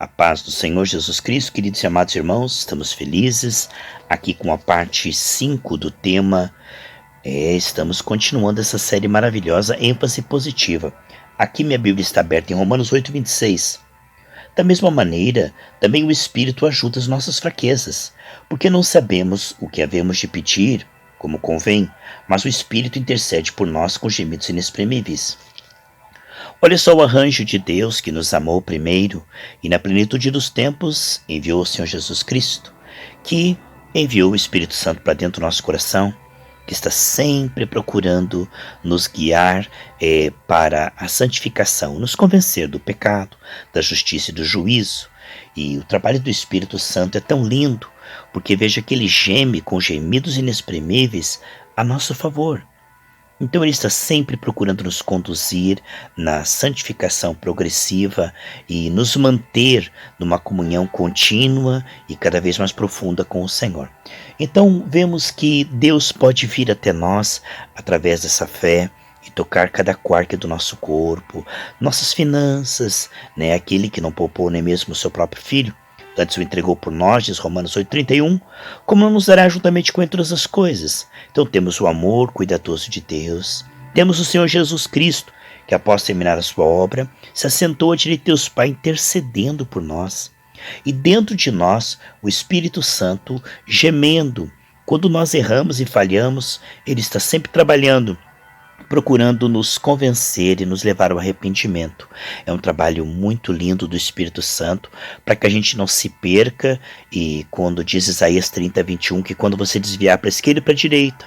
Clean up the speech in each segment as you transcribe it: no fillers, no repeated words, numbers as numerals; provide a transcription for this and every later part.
A paz do Senhor Jesus Cristo, queridos e amados irmãos, estamos felizes aqui com a parte 5 do tema. Estamos continuando essa série maravilhosa, ênfase positiva. Aqui minha Bíblia está aberta em Romanos 8:26. Da mesma maneira, também o Espírito ajuda as nossas fraquezas, porque não sabemos o que havemos de pedir, como convém, mas o Espírito intercede por nós com gemidos inexprimíveis. Olha só o arranjo de Deus que nos amou primeiro e na plenitude dos tempos enviou o Senhor Jesus Cristo, que enviou o Espírito Santo para dentro do nosso coração, que está sempre procurando nos guiar para a santificação, nos convencer do pecado, da justiça e do juízo. E o trabalho do Espírito Santo é tão lindo, porque veja que ele geme com gemidos inexprimíveis a nosso favor. Então ele está sempre procurando nos conduzir na santificação progressiva e nos manter numa comunhão contínua e cada vez mais profunda com o Senhor. Então vemos que Deus pode vir até nós através dessa fé e tocar cada quark do nosso corpo, nossas finanças, aquele que não poupou nem mesmo o seu próprio filho, antes o entregou por nós, diz Romanos 8:31, como não nos dará juntamente com todas as coisas. Então temos o amor cuidadoso de Deus, temos o Senhor Jesus Cristo, que após terminar a sua obra, se assentou à direita de Deus Pai intercedendo por nós. E dentro de nós, o Espírito Santo gemendo. Quando nós erramos e falhamos, ele está sempre trabalhando, procurando nos convencer e nos levar ao arrependimento. É um trabalho muito lindo do Espírito Santo, para que a gente não se perca, e quando diz Isaías 30:21, que quando você desviar para a esquerda e para a direita,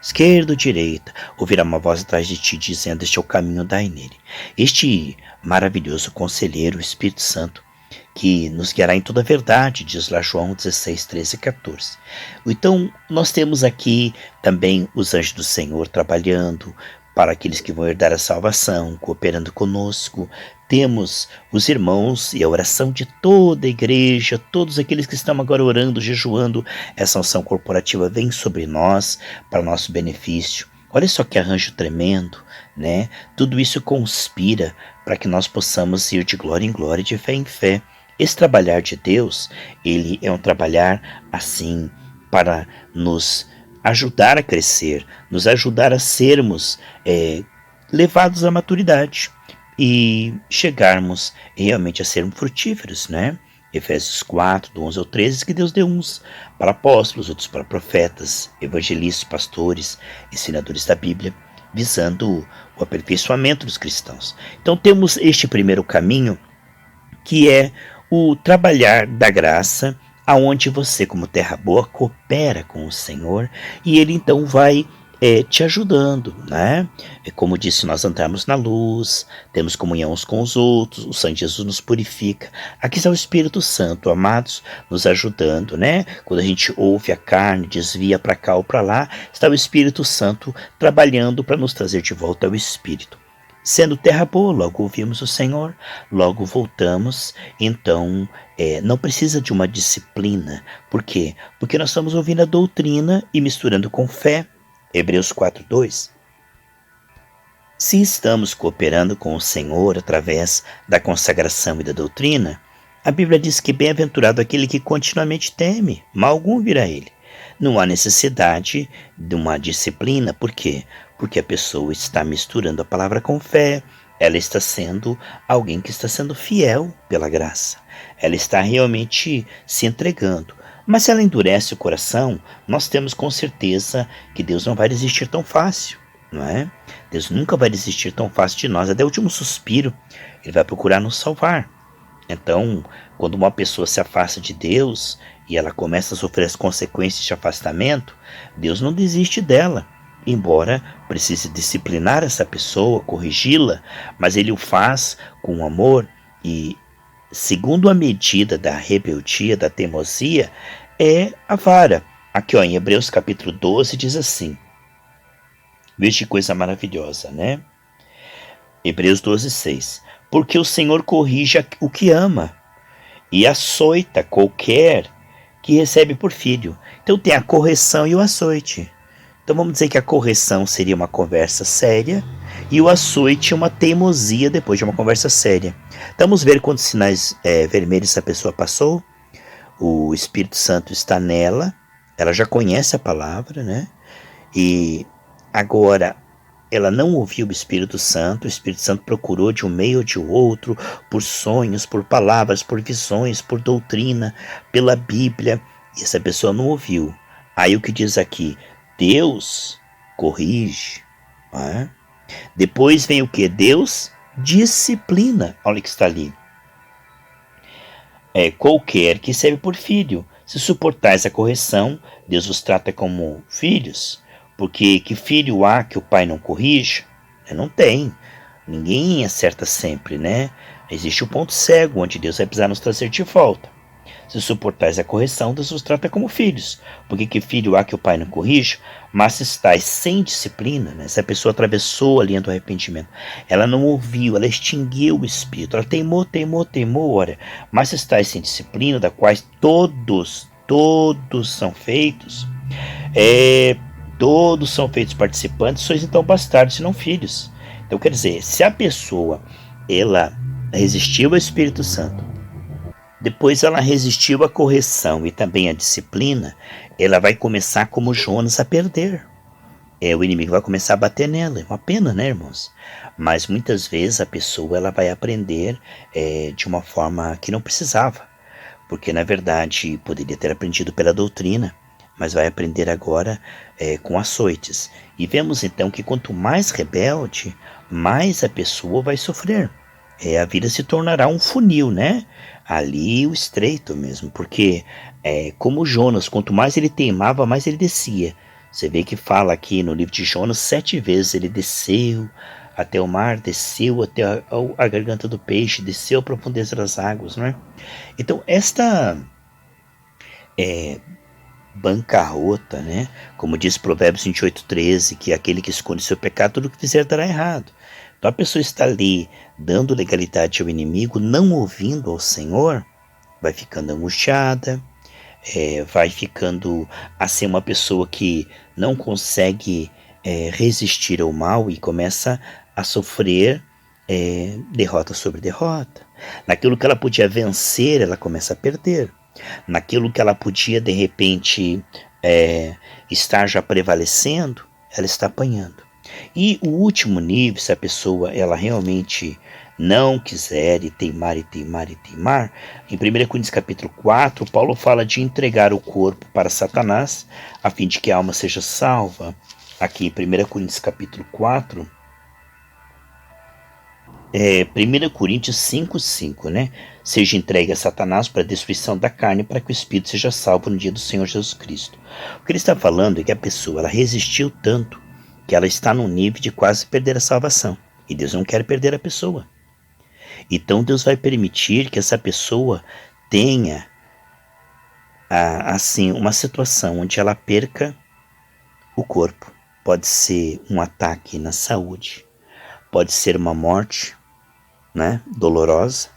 esquerda ou direita, ouvirá uma voz atrás de ti dizendo, este é o caminho, dai nele. Este maravilhoso conselheiro, o Espírito Santo, que nos guiará em toda a verdade, diz lá João 16:13-14. Então, nós temos aqui também os anjos do Senhor trabalhando para aqueles que vão herdar a salvação, cooperando conosco. Temos os irmãos e a oração de toda a igreja, todos aqueles que estão agora orando, jejuando, essa unção corporativa vem sobre nós, para nosso benefício. Olha só que arranjo tremendo, Tudo isso conspira para que nós possamos ir de glória em glória, de fé em fé. Esse trabalhar de Deus, ele é um trabalhar assim para nos ajudar a crescer, nos ajudar a sermos levados à maturidade e chegarmos realmente a sermos frutíferos, Efésios 4, do 11 ao 13, que Deus deu uns para apóstolos, outros para profetas, evangelistas, pastores, ensinadores da Bíblia, visando o aperfeiçoamento dos cristãos. Então temos este primeiro caminho, que é o trabalhar da graça, aonde você, como terra boa, coopera com o Senhor, e ele então vai te ajudando, Como disse, nós entramos na luz, temos comunhão uns com os outros, o Santo Jesus nos purifica. Aqui está o Espírito Santo, amados, nos ajudando, Quando a gente ouve a carne, desvia para cá ou para lá, está o Espírito Santo trabalhando para nos trazer de volta ao Espírito. Sendo terra boa, logo ouvimos o Senhor, logo voltamos. Então, não precisa de uma disciplina. Por quê? Porque nós estamos ouvindo a doutrina e misturando com fé. Hebreus 4:2. Se estamos cooperando com o Senhor através da consagração e da doutrina, a Bíblia diz que bem-aventurado aquele que continuamente teme, mal algum virá ele. Não há necessidade de uma disciplina. Por quê? Porque a pessoa está misturando a palavra com fé, ela está sendo alguém que está sendo fiel pela graça, ela está realmente se entregando. Mas se ela endurece o coração, nós temos com certeza que Deus não vai desistir tão fácil, Deus nunca vai desistir tão fácil de nós, até o último suspiro, ele vai procurar nos salvar. Então, quando uma pessoa se afasta de Deus e ela começa a sofrer as consequências de afastamento, Deus não desiste dela, embora precise disciplinar essa pessoa, corrigi-la, mas ele o faz com amor e, segundo a medida da rebeldia, da teimosia, é a vara. Aqui em Hebreus capítulo 12 diz assim, veja que coisa maravilhosa, Hebreus 12:6. Porque o Senhor corrige o que ama e açoita qualquer que recebe por filho. Então tem a correção e o açoite. Então vamos dizer que a correção seria uma conversa séria e o açoite uma teimosia depois de uma conversa séria. Vamos ver quantos sinais vermelhos essa pessoa passou. O Espírito Santo está nela, ela já conhece a palavra, né? E agora ela não ouviu o Espírito Santo procurou de um meio ou de outro, por sonhos, por palavras, por visões, por doutrina, pela Bíblia, e essa pessoa não ouviu. Aí o que diz aqui? Deus corrige. Né? Depois vem o que? Deus disciplina. Olha o que está ali. Qualquer que serve por filho. Se suportais a correção, Deus vos trata como filhos. Porque que filho há que o pai não corrija? Não tem. Ninguém acerta sempre, né? Existe o ponto cego, onde Deus vai precisar nos trazer de volta. Se suportais a correção, Deus vos trata como filhos. Porque que filho há que o pai não corrija? Mas se estáis sem disciplina, né? Se a pessoa atravessou a linha do arrependimento, ela não ouviu, ela extinguiu o espírito, ela teimou, ora. Mas se estáis sem disciplina, da quais todos são feitos, todos são feitos participantes, sois então bastardos e não filhos. Então quer dizer, se a pessoa, ela resistiu ao Espírito Santo, depois ela resistiu à correção e também à disciplina, ela vai começar como Jonas a perder. O inimigo vai começar a bater nela. É uma pena, né, irmãos? Mas muitas vezes a pessoa ela vai aprender de uma forma que não precisava. Porque, na verdade, poderia ter aprendido pela doutrina, mas vai aprender agora com açoites. E vemos então que quanto mais rebelde, mais a pessoa vai sofrer. A vida se tornará um funil, né? Ali o estreito mesmo, porque como Jonas, quanto mais ele teimava, mais ele descia. Você vê que fala aqui no livro de Jonas, 7 vezes ele desceu até o mar, desceu até a garganta do peixe, desceu à profundeza das águas, não é? Então esta bancarrota, né? Como diz Provérbios 28:13, que aquele que esconde seu pecado, tudo que fizer dará errado. Então a pessoa está ali dando legalidade ao inimigo, não ouvindo ao Senhor, vai ficando angustiada, vai ficando assim uma pessoa que não consegue resistir ao mal e começa a sofrer derrota sobre derrota. Naquilo que ela podia vencer, ela começa a perder. Naquilo que ela podia de repente estar já prevalecendo, ela está apanhando. E o último nível, se a pessoa ela realmente não quiser e teimar, em 1 Coríntios capítulo 4, Paulo fala de entregar o corpo para Satanás, a fim de que a alma seja salva. Aqui em 1 Coríntios capítulo 4, 1 Coríntios 5:5, né? Seja entregue a Satanás para a destruição da carne, para que o espírito seja salvo no dia do Senhor Jesus Cristo. O que ele está falando é que a pessoa ela resistiu tanto que ela está num nível de quase perder a salvação. E Deus não quer perder a pessoa. Então Deus vai permitir que essa pessoa tenha assim uma situação onde ela perca o corpo. Pode ser um ataque na saúde, pode ser uma morte, né, dolorosa,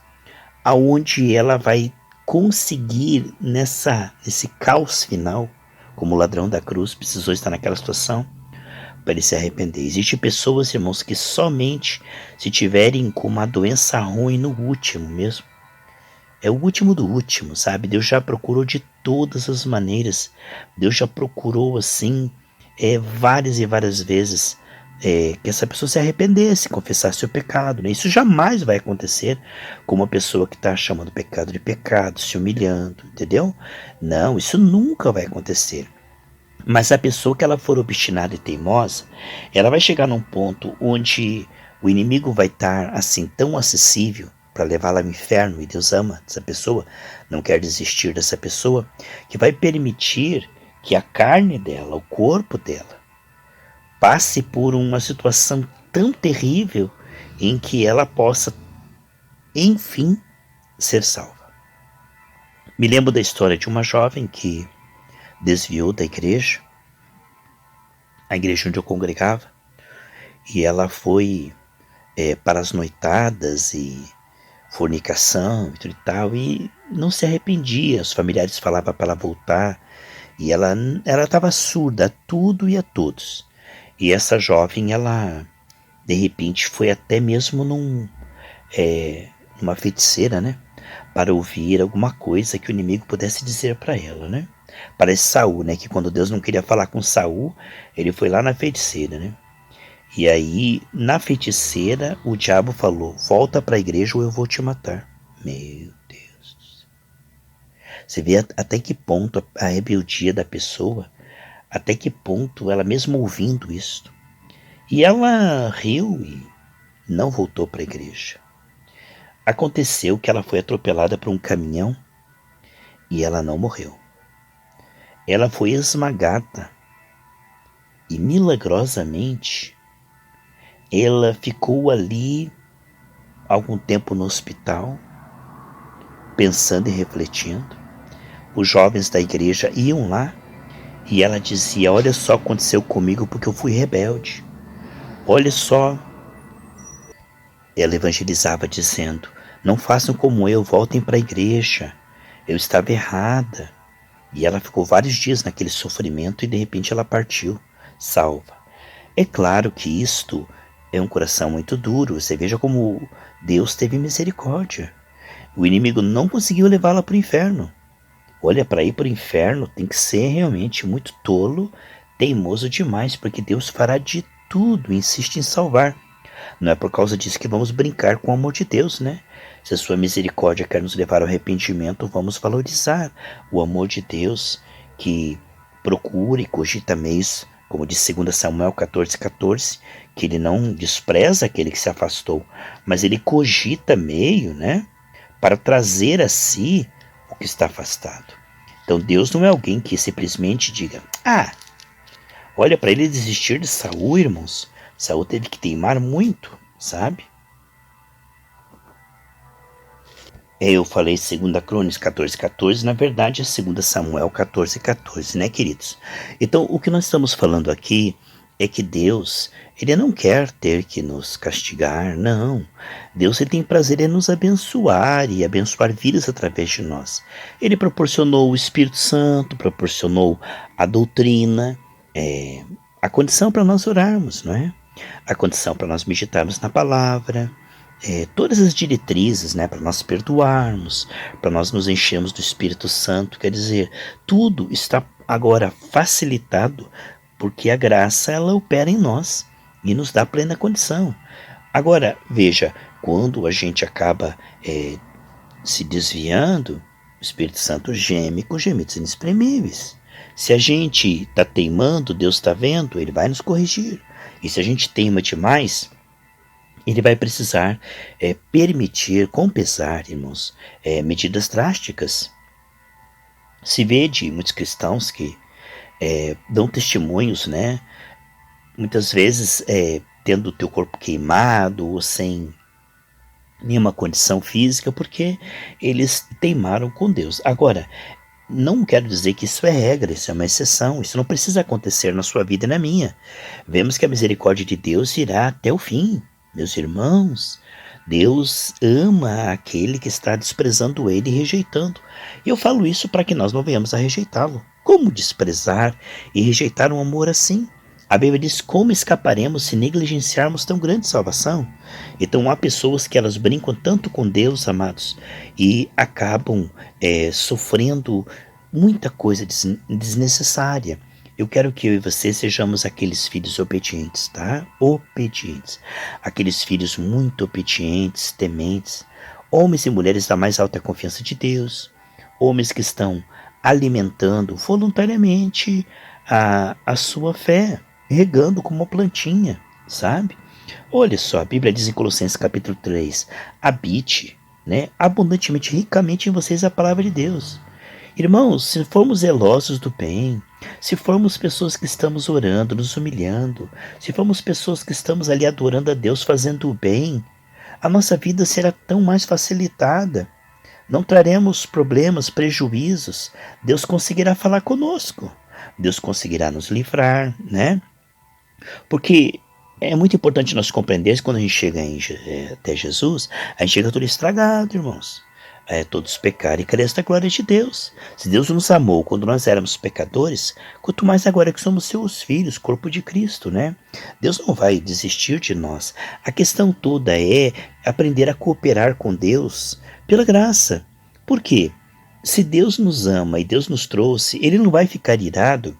aonde ela vai conseguir nesse caos final, como o ladrão da cruz precisou estar naquela situação, para ele se arrepender. Existem pessoas, irmãos, que somente se tiverem com uma doença ruim no último mesmo. É o último do último, sabe? Deus já procurou de todas as maneiras. Deus já procurou, assim, várias e várias vezes que essa pessoa se arrependesse, confessasse o pecado. Né? Isso jamais vai acontecer com uma pessoa que está chamando o pecado de pecado, se humilhando, entendeu? Não, isso nunca vai acontecer. Mas a pessoa que ela for obstinada e teimosa, ela vai chegar num ponto onde o inimigo vai estar assim tão acessível para levá-la ao inferno, e Deus ama essa pessoa, não quer desistir dessa pessoa, que vai permitir que a carne dela, o corpo dela, passe por uma situação tão terrível em que ela possa, enfim, ser salva. Me lembro da história de uma jovem que desviou da igreja, a igreja onde eu congregava, e ela foi para as noitadas e fornicação e tudo e tal, e não se arrependia. Os familiares falavam para ela voltar, e ela estava surda a tudo e a todos. E essa jovem, ela de repente foi até mesmo numa feiticeira, né? Para ouvir alguma coisa que o inimigo pudesse dizer para ela, né? Parece Saul, né? Que quando Deus não queria falar com Saul, ele foi lá na feiticeira, né? E aí, na feiticeira, o diabo falou: volta para a igreja ou eu vou te matar. Meu Deus. Você vê até que ponto a rebeldia da pessoa, até que ponto ela mesmo ouvindo isso. E ela riu e não voltou para a igreja. Aconteceu que ela foi atropelada por um caminhão e ela não morreu. Ela foi esmagada e milagrosamente ela ficou ali algum tempo no hospital, pensando e refletindo. Os jovens da igreja iam lá e ela dizia: olha só o que aconteceu comigo porque eu fui rebelde. Olha só. Ela evangelizava dizendo: não façam como eu, voltem para a igreja. Eu estava errada. E ela ficou vários dias naquele sofrimento e de repente ela partiu, salva. É claro que isto é um coração muito duro. Você veja como Deus teve misericórdia. O inimigo não conseguiu levá-la para o inferno. Olha, para ir para o inferno tem que ser realmente muito tolo, teimoso demais, porque Deus fará de tudo, insiste em salvar. Não é por causa disso que vamos brincar com o amor de Deus, né? Se a sua misericórdia quer nos levar ao arrependimento, vamos valorizar o amor de Deus, que procura e cogita meios, como diz 2 Samuel 14,14, que ele não despreza aquele que se afastou, mas ele cogita meio, né, para trazer a si o que está afastado. Então Deus não é alguém que simplesmente diga: olha, para ele desistir de Saul, irmãos, Saul teve que teimar muito, sabe? Eu falei 2 Crônicas 14,14, na verdade é 2 Samuel 14,14, né, queridos? Então, o que nós estamos falando aqui é que Deus, ele não quer ter que nos castigar, não. Deus, ele tem prazer em nos abençoar e abençoar vidas através de nós. Ele proporcionou o Espírito Santo, proporcionou a doutrina, a condição para nós orarmos, não é? A condição para nós meditarmos na palavra, todas as diretrizes, né, para nós perdoarmos, para nós nos enchermos do Espírito Santo. Quer dizer, tudo está agora facilitado porque a graça, ela opera em nós e nos dá plena condição. Agora, veja, quando a gente acaba se desviando, o Espírito Santo geme com gemidos inexprimíveis. Se a gente está teimando, Deus está vendo, ele vai nos corrigir. E se a gente teima demais, ele vai precisar permitir, com pesar, irmãos, medidas drásticas. Se vê de muitos cristãos que dão testemunhos, né? Muitas vezes tendo o teu corpo queimado ou sem nenhuma condição física, porque eles teimaram com Deus. Agora, não quero dizer que isso é regra, isso é uma exceção, isso não precisa acontecer na sua vida e na minha. Vemos que a misericórdia de Deus irá até o fim, meus irmãos. Deus ama aquele que está desprezando ele e rejeitando. E eu falo isso para que nós não venhamos a rejeitá-lo. Como desprezar e rejeitar um amor assim? A Bíblia diz: como escaparemos se negligenciarmos tão grande salvação? Então há pessoas que elas brincam tanto com Deus, amados, e acabam sofrendo muita coisa desnecessária. Eu quero que eu e você sejamos aqueles filhos obedientes, tá? Obedientes. Aqueles filhos muito obedientes, tementes. Homens e mulheres da mais alta confiança de Deus. Homens que estão alimentando voluntariamente a sua fé, regando como uma plantinha, sabe? Olha só, a Bíblia diz em Colossenses capítulo 3, habite, né, abundantemente, ricamente em vocês a palavra de Deus. Irmãos, se formos zelosos do bem, se formos pessoas que estamos orando, nos humilhando, se formos pessoas que estamos ali adorando a Deus, fazendo o bem, a nossa vida será tão mais facilitada. Não traremos problemas, prejuízos. Deus conseguirá falar conosco. Deus conseguirá nos livrar, né? Porque é muito importante nós compreendermos que quando a gente chega até Jesus, a gente chega todo estragado, irmãos. todos pecaram e carecem da glória de Deus. Se Deus nos amou quando nós éramos pecadores, quanto mais agora que somos seus filhos, corpo de Cristo, né? Deus não vai desistir de nós. A questão toda é aprender a cooperar com Deus pela graça. Por quê? Se Deus nos ama e Deus nos trouxe, Ele não vai ficar irado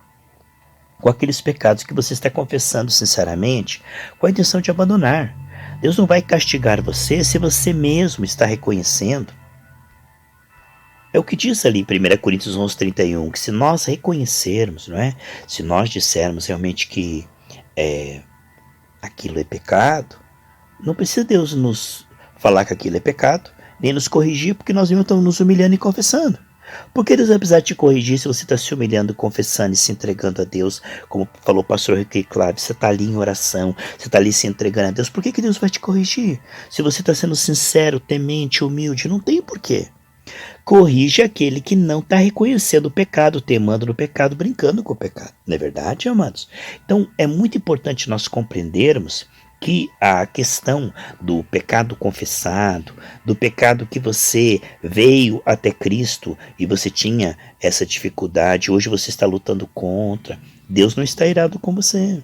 com aqueles pecados que você está confessando sinceramente, com a intenção de abandonar. Deus não vai castigar você se você mesmo está reconhecendo. É o que diz ali em 1 Coríntios 11:31, que se nós reconhecermos, não é? Se nós dissermos realmente que aquilo é pecado, não precisa Deus nos falar que aquilo é pecado, nem nos corrigir, porque nós mesmos estamos nos humilhando e confessando. Por que Deus vai precisar te corrigir se você está se humilhando, confessando e se entregando a Deus? Como falou o pastor Henrique Clave, você está ali em oração, você está ali se entregando a Deus. Por que Deus vai te corrigir? Se você está sendo sincero, temente, humilde, não tem porquê. Corrige aquele que não está reconhecendo o pecado, temando no pecado, brincando com o pecado. Não é verdade, amados? Então, é muito importante nós compreendermos que a questão do pecado confessado, do pecado que você veio até Cristo e você tinha essa dificuldade, hoje você está lutando contra, Deus não está irado com você.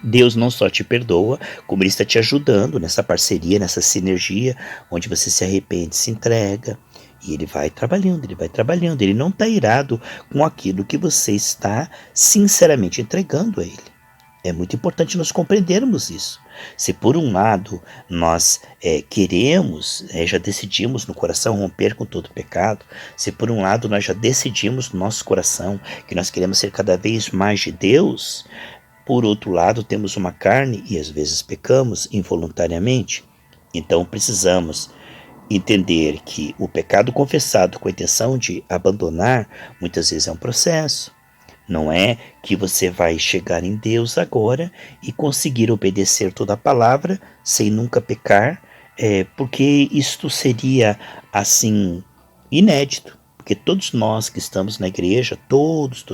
Deus não só te perdoa, como Ele está te ajudando nessa parceria, nessa sinergia, onde você se arrepende, se entrega, e Ele vai trabalhando, Ele não está irado com aquilo que você está sinceramente entregando a Ele. É muito importante nós compreendermos isso. Se por um lado nós queremos, já decidimos no coração romper com todo pecado, se por um lado nós já decidimos no nosso coração que nós queremos ser cada vez mais de Deus, por outro lado temos uma carne e às vezes pecamos involuntariamente. Então precisamos entender que o pecado confessado com a intenção de abandonar muitas vezes é um processo. Não é que você vai chegar em Deus agora e conseguir obedecer toda a palavra sem nunca pecar, porque isto seria, assim, inédito. Porque todos nós que estamos na igreja, todos,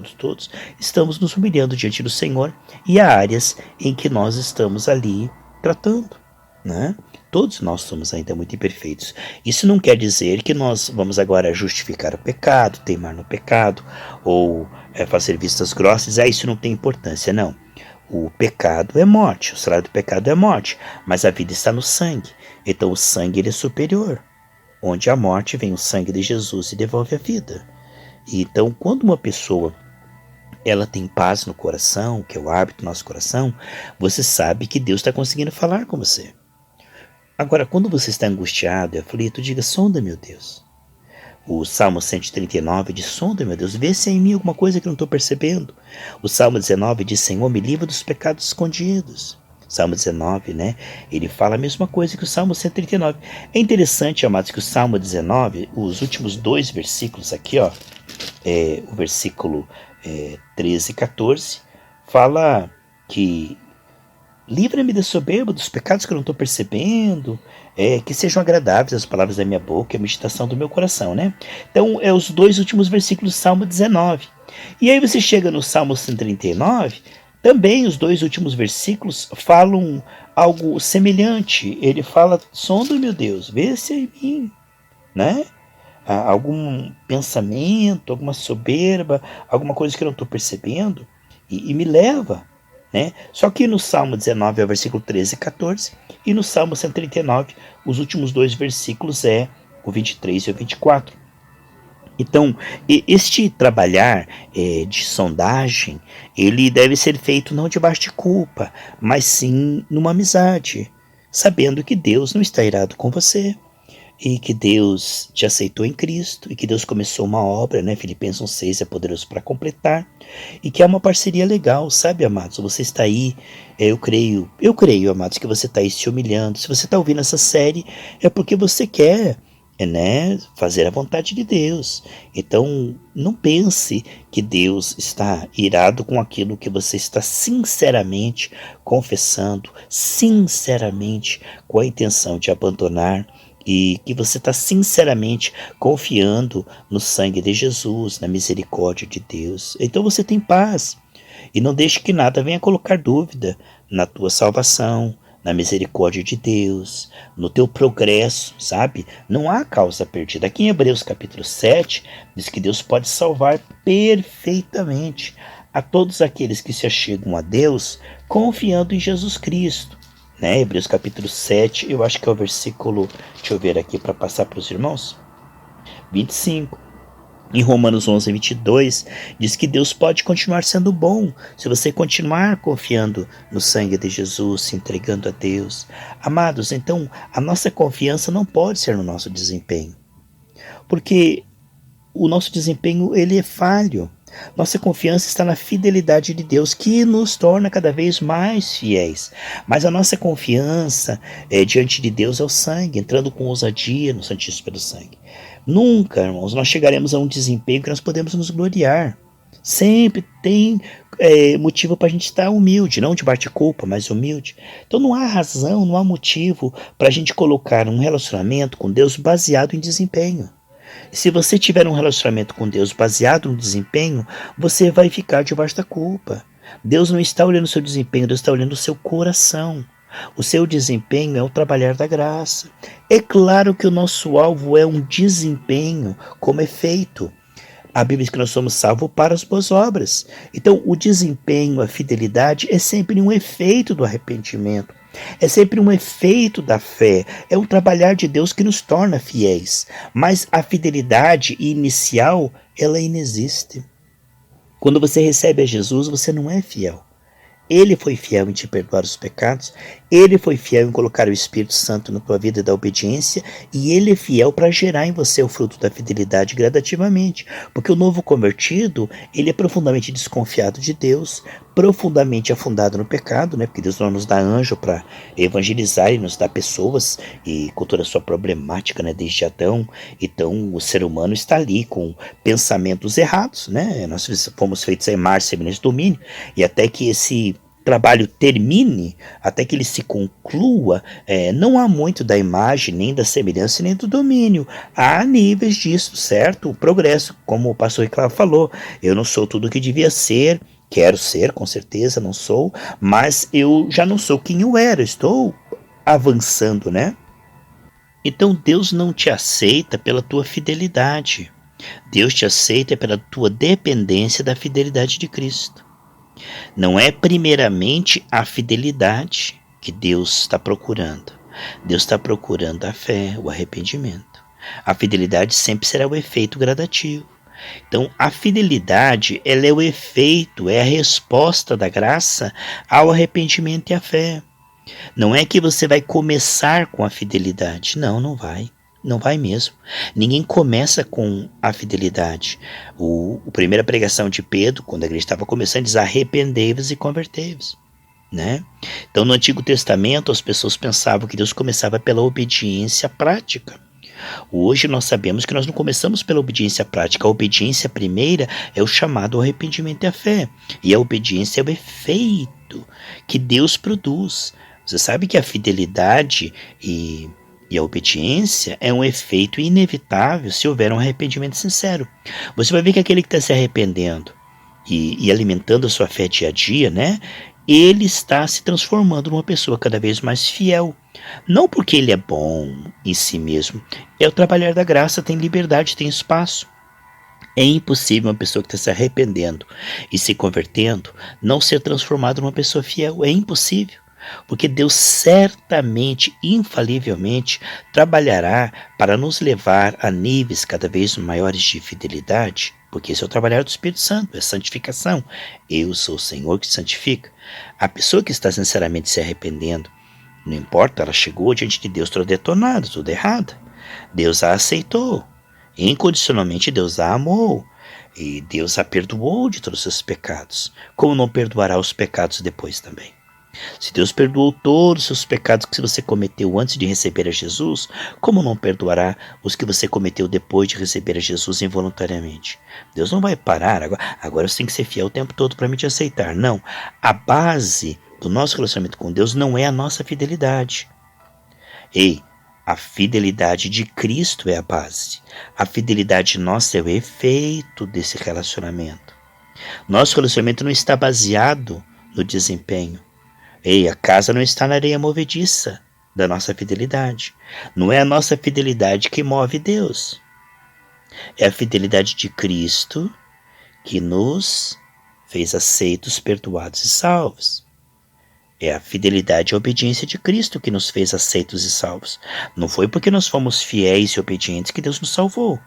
estamos nos humilhando diante do Senhor e há áreas em que nós estamos ali tratando, né? Todos nós somos ainda muito imperfeitos. Isso não quer dizer que nós vamos agora justificar o pecado, teimar no pecado, ou fazer vistas grossas. Isso não tem importância, não. O pecado é morte, o salário do pecado é morte, mas a vida está no sangue. Então o sangue ele é superior. Onde há morte vem o sangue de Jesus e devolve a vida. E então quando uma pessoa ela tem paz no coração, que é o hábito do nosso coração, você sabe que Deus está conseguindo falar com você. Agora, quando você está angustiado e aflito, diga, sonda, meu Deus. O Salmo 139 diz, sonda, meu Deus, vê se há em mim alguma coisa que eu não estou percebendo. O Salmo 19 diz, Senhor, me livra dos pecados escondidos. Salmo 19, né? Ele fala a mesma coisa que o Salmo 139. É interessante, amados, que o Salmo 19, os últimos dois versículos aqui, ó, o versículo 13 e 14, fala que livra-me da soberba, dos pecados que eu não estou percebendo, que sejam agradáveis as palavras da minha boca e a meditação do meu coração, né? Então, os dois últimos versículos do Salmo 19. E aí você chega no Salmo 139, também os dois últimos versículos falam algo semelhante. Ele fala, sonda, meu Deus, vê se é em mim, né? Algum pensamento, alguma soberba, alguma coisa que eu não estou percebendo, e me leva. Né? Só que no Salmo 19 é o versículo 13 e 14, e no Salmo 139, os últimos dois versículos é o 23 e o 24. Então, este trabalhar de sondagem, ele deve ser feito não debaixo de culpa, mas sim numa amizade, sabendo que Deus não está irado com você, e que Deus te aceitou em Cristo, e que Deus começou uma obra, né? Filipenses 1:6 é poderoso para completar, e que é uma parceria legal, sabe, amados? Você está aí, eu creio, amados, que você está aí se humilhando. Se você está ouvindo essa série, é porque você quer, né, fazer a vontade de Deus. Então, não pense que Deus está irado com aquilo que você está sinceramente confessando, sinceramente com a intenção de abandonar, e que você está sinceramente confiando no sangue de Jesus, na misericórdia de Deus. Então você tem paz. E não deixe que nada venha colocar dúvida na tua salvação, na misericórdia de Deus, no teu progresso, sabe? Não há causa perdida. Aqui em Hebreus capítulo 7, diz que Deus pode salvar perfeitamente a todos aqueles que se achegam a Deus confiando em Jesus Cristo. Né? Hebreus capítulo 7, eu acho que é o versículo, deixa eu ver aqui para passar para os irmãos, 25. Em Romanos 11, 22, diz que Deus pode continuar sendo bom se você continuar confiando no sangue de Jesus, se entregando a Deus. Amados, então a nossa confiança não pode ser no nosso desempenho, porque o nosso desempenho ele é falho. Nossa confiança está na fidelidade de Deus, que nos torna cada vez mais fiéis. Mas a nossa confiança diante de Deus é o sangue, entrando com ousadia no Santíssimo pelo sangue. Nunca, irmãos, nós chegaremos a um desempenho que nós podemos nos gloriar. Sempre tem motivo para a gente estar humilde, não de bate-culpa, mas humilde. Então não há razão, não há motivo para a gente colocar um relacionamento com Deus baseado em desempenho. Se você tiver um relacionamento com Deus baseado no desempenho, você vai ficar debaixo da culpa. Deus não está olhando o seu desempenho, Deus está olhando o seu coração. O seu desempenho é o trabalhar da graça. É claro que o nosso alvo é um desempenho como efeito. A Bíblia diz que nós somos salvos para as boas obras. Então, o desempenho, a fidelidade é sempre um efeito do arrependimento. É sempre um efeito da fé. É um trabalhar de Deus que nos torna fiéis. Mas a fidelidade inicial, ela inexiste. Quando você recebe a Jesus, você não é fiel. Ele foi fiel em te perdoar os pecados, Ele foi fiel em colocar o Espírito Santo na tua vida da obediência, e Ele é fiel para gerar em você o fruto da fidelidade gradativamente, porque o novo convertido, ele é profundamente desconfiado de Deus, profundamente afundado no pecado, né? Porque Deus não nos dá anjo para evangelizar e nos dá pessoas, e com toda a sua problemática, né, desde Adão. Então o ser humano está ali com pensamentos errados, né? Nós fomos feitos a imagem, semelhança e domínio, e até que esse trabalho termine, até que ele se conclua, não há muito da imagem, nem da semelhança, nem do domínio. Há níveis disso, certo? O progresso, como o pastor Ricardo falou, eu não sou tudo o que devia ser, quero ser, com certeza não sou, mas eu já não sou quem eu era, estou avançando, né? Então Deus não te aceita pela tua fidelidade, Deus te aceita pela tua dependência da fidelidade de Cristo. Não é primeiramente a fidelidade que Deus está procurando. Deus está procurando a fé, o arrependimento. A fidelidade sempre será o efeito gradativo. Então, a fidelidade, ela é o efeito, é a resposta da graça ao arrependimento e à fé. Não é que você vai começar com a fidelidade. Não, não vai. Não vai mesmo. Ninguém começa com a fidelidade. A primeira pregação de Pedro, quando a igreja estava começando, diz: arrependei-vos e convertei-vos. Né? Então, no Antigo Testamento, as pessoas pensavam que Deus começava pela obediência prática. Hoje nós sabemos que nós não começamos pela obediência prática. A obediência primeira é o chamado ao arrependimento e à fé. E a obediência é o efeito que Deus produz. Você sabe que a fidelidade e a obediência é um efeito inevitável se houver um arrependimento sincero. Você vai ver que aquele que está se arrependendo e alimentando a sua fé dia a dia, né? Ele está se transformando numa pessoa cada vez mais fiel. Não porque ele é bom em si mesmo. É o trabalhar da graça, tem liberdade, tem espaço. É impossível uma pessoa que está se arrependendo e se convertendo não ser transformada numa pessoa fiel. É impossível. Porque Deus certamente, infalivelmente, trabalhará para nos levar a níveis cada vez maiores de fidelidade, porque esse é o trabalhar do Espírito Santo, é santificação. Eu sou o Senhor que te santifica. A pessoa que está sinceramente se arrependendo, não importa, ela chegou diante de Deus toda detonada, toda errada. Deus a aceitou, incondicionalmente Deus a amou, e Deus a perdoou de todos os seus pecados. Como não perdoará os pecados depois também? Se Deus perdoou todos os seus pecados que você cometeu antes de receber a Jesus, como não perdoará os que você cometeu depois de receber a Jesus involuntariamente? Deus não vai parar, agora você tem que ser fiel o tempo todo para me te aceitar. Não, a base do nosso relacionamento com Deus não é a nossa fidelidade. Ei, a fidelidade de Cristo é a base. A fidelidade nossa é o efeito desse relacionamento. Nosso relacionamento não está baseado no desempenho. Ei, a casa não está na areia movediça da nossa fidelidade. Não é a nossa fidelidade que move Deus. É a fidelidade de Cristo que nos fez aceitos, perdoados e salvos. É a fidelidade e a obediência de Cristo que nos fez aceitos e salvos. Não foi porque nós fomos fiéis e obedientes que Deus nos salvou.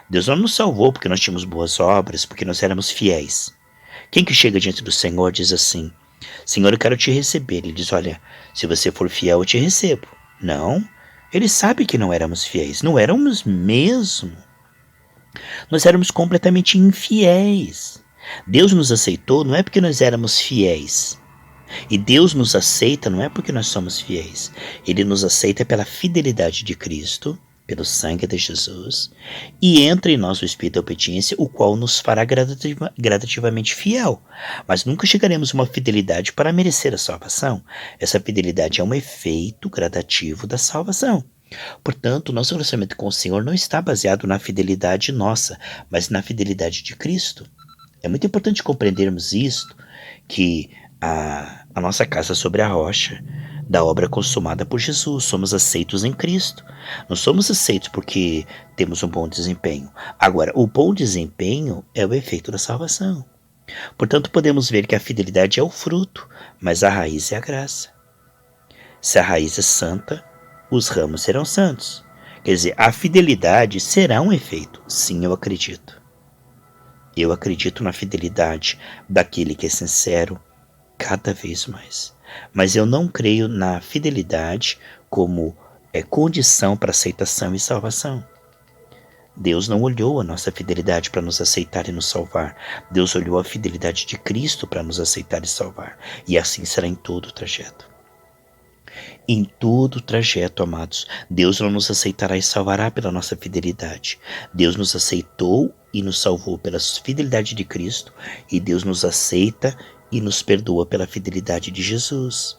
Deus não nos salvou porque nós tínhamos boas obras, porque nós éramos fiéis. Quem que chega diante do Senhor diz assim: Senhor, eu quero te receber. Ele diz: olha, se você for fiel, eu te recebo. Não, ele sabe que não éramos fiéis. Não éramos mesmo. Nós éramos completamente infiéis. Deus nos aceitou não é porque nós éramos fiéis. E Deus nos aceita não é porque nós somos fiéis. Ele nos aceita pela fidelidade de Cristo, pelo sangue de Jesus, e entra em nós o Espírito da obediência, o qual nos fará gradativamente fiel. Mas nunca chegaremos a uma fidelidade para merecer a salvação. Essa fidelidade é um efeito gradativo da salvação. Portanto, nosso relacionamento com o Senhor não está baseado na fidelidade nossa, mas na fidelidade de Cristo. É muito importante compreendermos isto, que a nossa casa sobre a rocha da obra consumada por Jesus. Somos aceitos em Cristo. Não somos aceitos porque temos um bom desempenho. Agora, o bom desempenho é o efeito da salvação. Portanto, podemos ver que a fidelidade é o fruto, mas a raiz é a graça. Se a raiz é santa, os ramos serão santos. Quer dizer, a fidelidade será um efeito. Sim, eu acredito. Eu acredito na fidelidade daquele que é sincero cada vez mais. Mas eu não creio na fidelidade como condição para aceitação e salvação. Deus não olhou a nossa fidelidade para nos aceitar e nos salvar. Deus olhou a fidelidade de Cristo para nos aceitar e salvar. E assim será em todo o trajeto. Em todo o trajeto, amados, Deus não nos aceitará e salvará pela nossa fidelidade. Deus nos aceitou e nos salvou pela fidelidade de Cristo, e Deus nos aceita e nos perdoa pela fidelidade de Jesus.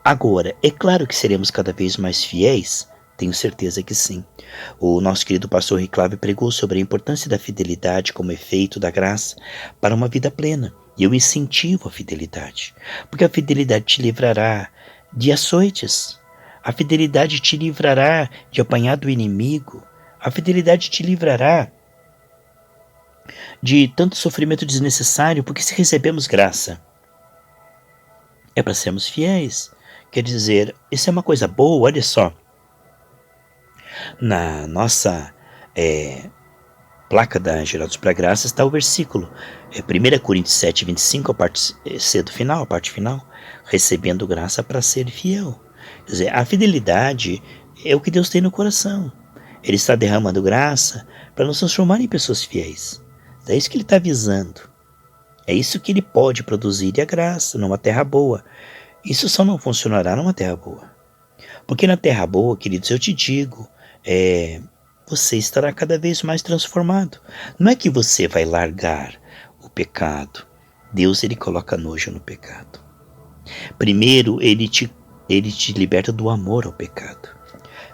Agora, é claro que seremos cada vez mais fiéis? Tenho certeza que sim. O nosso querido pastor Riclave pregou sobre a importância da fidelidade como efeito da graça para uma vida plena. E eu incentivo a fidelidade, porque a fidelidade te livrará de açoites. A fidelidade te livrará de apanhar do inimigo. A fidelidade te livrará de tanto sofrimento desnecessário, porque se recebemos graça, é para sermos fiéis. Quer dizer, isso é uma coisa boa, olha só. Na nossa placa da Gerados para Graça está o versículo 1 Coríntios 7, 25, a parte C do final, a parte final, recebendo graça para ser fiel. Quer dizer, a fidelidade é o que Deus tem no coração. Ele está derramando graça para nos transformar em pessoas fiéis. É isso que ele está visando. É isso que ele pode produzir, e a graça numa terra boa. Isso só não funcionará numa terra boa. Porque na terra boa, queridos, eu te digo, você estará cada vez mais transformado. Não é que você vai largar o pecado. Deus, ele coloca nojo no pecado. Primeiro, ele te liberta do amor ao pecado.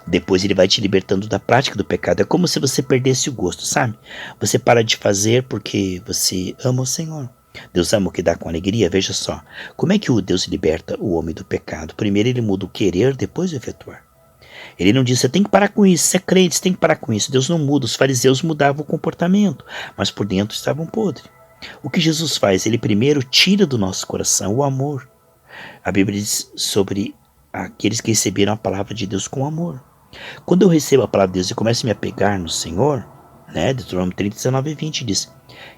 Depois ele vai te libertando da prática do pecado. É como se você perdesse o gosto, sabe? Você para de fazer porque você ama o Senhor. Deus ama o que dá com alegria. Veja só, como é que o Deus liberta o homem do pecado? Primeiro ele muda o querer, depois o efetuar. Ele não diz, você tem que parar com isso, você é crente, você tem que parar com isso. Deus não muda, os fariseus mudavam o comportamento, mas por dentro estavam podres. O que Jesus faz? Ele primeiro tira do nosso coração o amor. A Bíblia diz sobre aqueles que receberam a palavra de Deus com amor. Quando eu recebo a palavra de Deus e começo a me apegar no Senhor, Deuteronômio 30, 19 e 20 diz,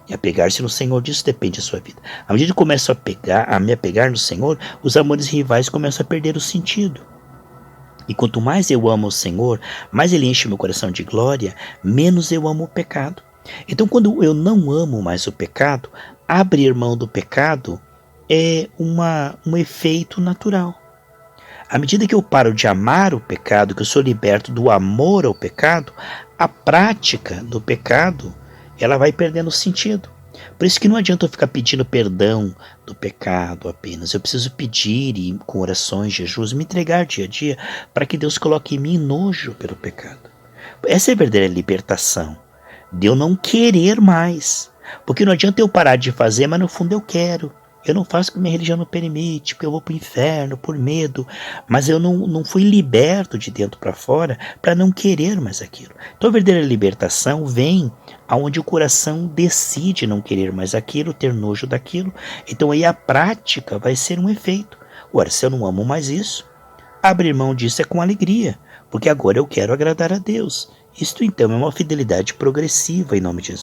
e apegar-se no Senhor, disso depende a sua vida. À medida que eu começo a me apegar no Senhor, os amores rivais começam a perder o sentido. E quanto mais eu amo o Senhor, mais Ele enche meu coração de glória, menos eu amo o pecado. Então, quando eu não amo mais o pecado, abrir mão do pecado é um efeito natural. À medida que eu paro de amar o pecado, que eu sou liberto do amor ao pecado, a prática do pecado, ela vai perdendo sentido. Por isso que não adianta eu ficar pedindo perdão do pecado apenas. Eu preciso pedir e com orações, jejuns, me entregar dia a dia para que Deus coloque em mim nojo pelo pecado. Essa é a verdadeira libertação, de eu não querer mais. Porque não adianta eu parar de fazer, mas no fundo eu quero. Eu não faço o que minha religião não permite, porque eu vou para o inferno por medo, mas eu não fui liberto de dentro para fora para não querer mais aquilo. Então a verdadeira libertação vem aonde o coração decide não querer mais aquilo, ter nojo daquilo. Então aí a prática vai ser um efeito. Ora, se eu não amo mais isso, abrir mão disso é com alegria, porque agora eu quero agradar a Deus. Isto então é uma fidelidade progressiva em nome de Jesus.